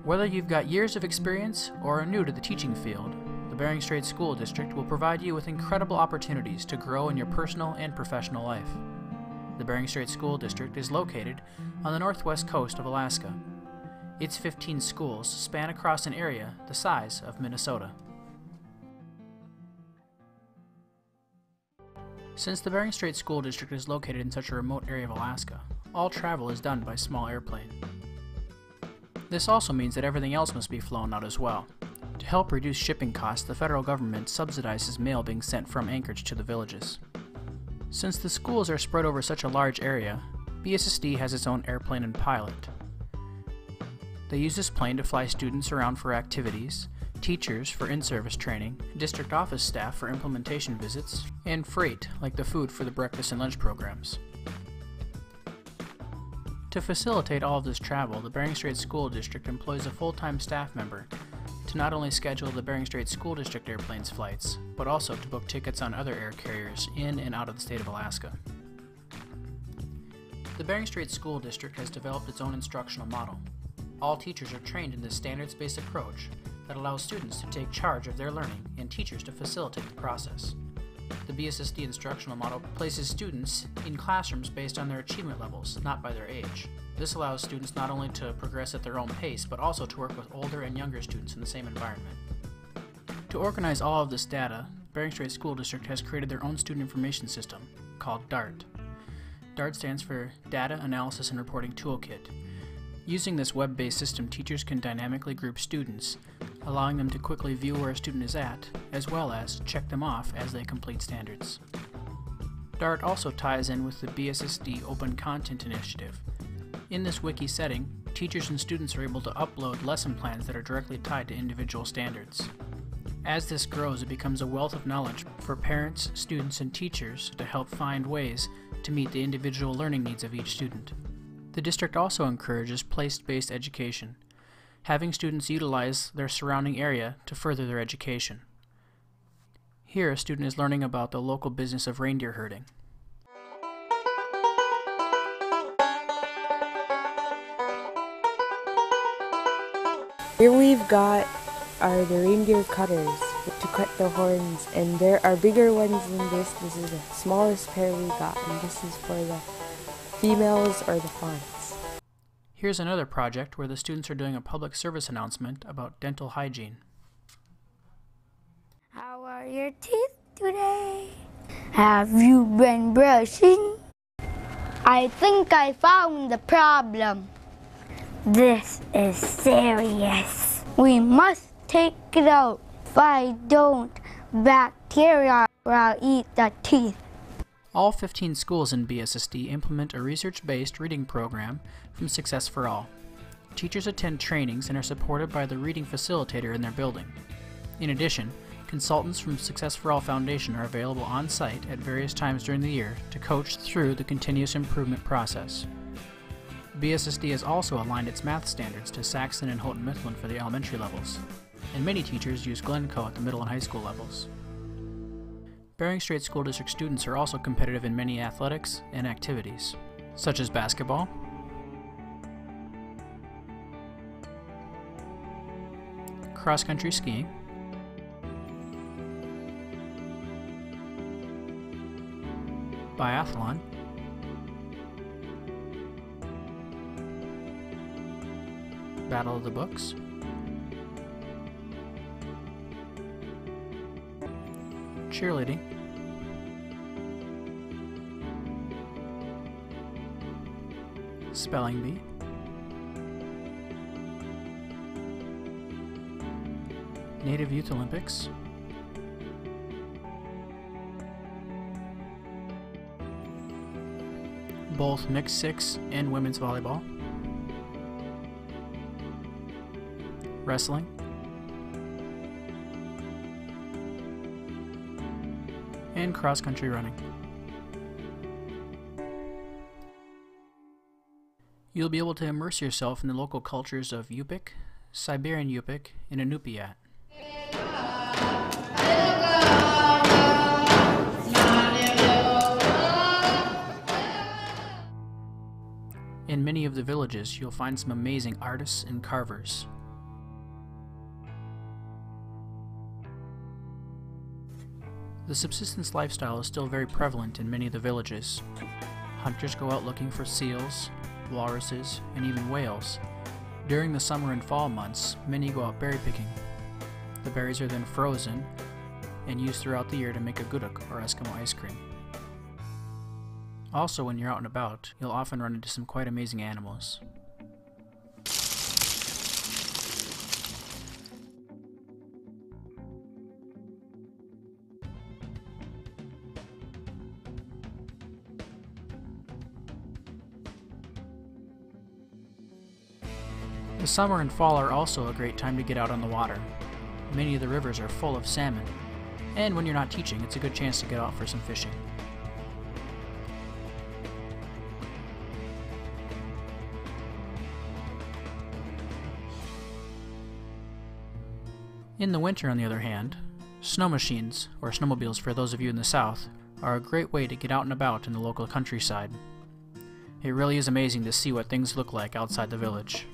Whether you've got years of experience or are new to the teaching field, the Bering Strait School District will provide you with incredible opportunities to grow in your personal and professional life. The Bering Strait School District is located on the northwest coast of Alaska. Its 15 schools span across an area the size of Minnesota. Since the Bering Strait School District is located in such a remote area of Alaska, all travel is done by small airplane. This also means that everything else must be flown out as well. To help reduce shipping costs, the federal government subsidizes mail being sent from Anchorage to the villages. Since the schools are spread over such a large area, BSSD has its own airplane and pilot. They use this plane to fly students around for activities, teachers for in-service training, district office staff for implementation visits, and freight like the food for the breakfast and lunch programs. To facilitate all of this travel, the Bering Strait School District employs a full-time staff member to not only schedule the Bering Strait School District airplane's flights, but also to book tickets on other air carriers in and out of the state of Alaska. The Bering Strait School District has developed its own instructional model. All teachers are trained in this standards-based approach that allows students to take charge of their learning and teachers to facilitate the process. The BSSD instructional model places students in classrooms based on their achievement levels, not by their age. This allows students not only to progress at their own pace, but also to work with older and younger students in the same environment. To organize all of this data, Bering Strait School District has created their own student information system, called DART. DART stands for Data Analysis and Reporting Toolkit. Using this web-based system, teachers can dynamically group students, allowing them to quickly view where a student is at, as well as check them off as they complete standards. DART also ties in with the BSSD Open Content Initiative. In this wiki setting, teachers and students are able to upload lesson plans that are directly tied to individual standards. As this grows, it becomes a wealth of knowledge for parents, students, and teachers to help find ways to meet the individual learning needs of each student. The district also encourages place-based education, having students utilize their surrounding area to further their education. Here, a student is learning about the local business of reindeer herding. Here we've got are the reindeer cutters to cut the horns, and there are bigger ones than this. This is the smallest pair we got, and this is for the females or the fawns. Here's another project where the students are doing a public service announcement about dental hygiene. How are your teeth today? Have you been brushing? I think I found the problem. This is serious. We must take it out. If I don't, bacteria will eat the teeth. All 15 schools in BSSD implement a research-based reading program from Success for All. Teachers attend trainings and are supported by the reading facilitator in their building. In addition, consultants from Success for All Foundation are available on-site at various times during the year to coach through the continuous improvement process. BSSD has also aligned its math standards to Saxon and Houghton Mifflin for the elementary levels, and many teachers use Glencoe at the middle and high school levels. Bering Strait School District students are also competitive in many athletics and activities, such as basketball, cross-country skiing, biathlon, Battle of the Books, cheerleading, spelling bee, Native Youth Olympics, both mixed six and women's volleyball, wrestling, and cross-country running. You'll be able to immerse yourself in the local cultures of Yupik, Siberian Yupik, and Inupiat. In many of the villages, you'll find some amazing artists and carvers. The subsistence lifestyle is still very prevalent in many of the villages. Hunters go out looking for seals, walruses, and even whales. During the summer and fall months, many go out berry picking. The berries are then frozen and used throughout the year to make a gudok or Eskimo ice cream. Also, when you're out and about, you'll often run into some quite amazing animals. The summer and fall are also a great time to get out on the water. Many of the rivers are full of salmon, and when you're not teaching, it's a good chance to get out for some fishing. In the winter, on the other hand, snow machines, or snowmobiles for those of you in the south, are a great way to get out and about in the local countryside. It really is amazing to see what things look like outside the village.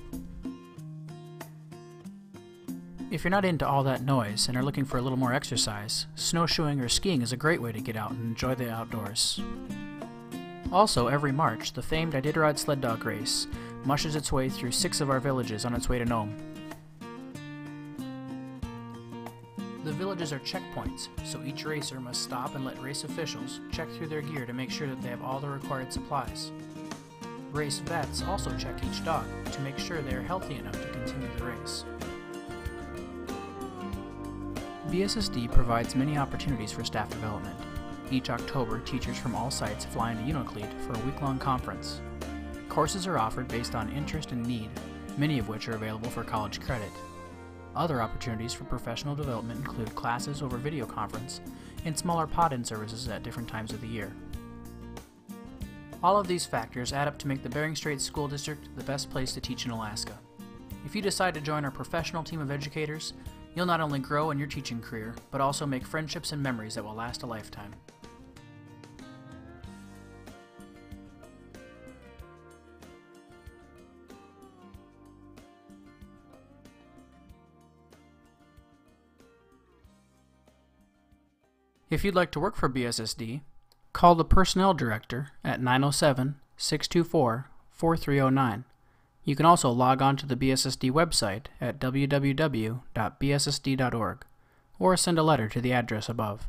If you're not into all that noise and are looking for a little more exercise, snowshoeing or skiing is a great way to get out and enjoy the outdoors. Also, every March, the famed Iditarod Sled Dog Race mushes its way through 6 of our villages on its way to Nome. The villages are checkpoints, so each racer must stop and let race officials check through their gear to make sure that they have all the required supplies. Race vets also check each dog to make sure they are healthy enough to continue the race. BSSD provides many opportunities for staff development. Each October, teachers from all sites fly into Unalakleet for a week-long conference. Courses are offered based on interest and need, many of which are available for college credit. Other opportunities for professional development include classes over video conference and smaller pod-in services at different times of the year. All of these factors add up to make the Bering Strait School District the best place to teach in Alaska. If you decide to join our professional team of educators, you'll not only grow in your teaching career, but also make friendships and memories that will last a lifetime. If you'd like to work for BSSD, call the Personnel Director at 907-624-4309. You can also log on to the BSSD website at www.bssd.org or send a letter to the address above.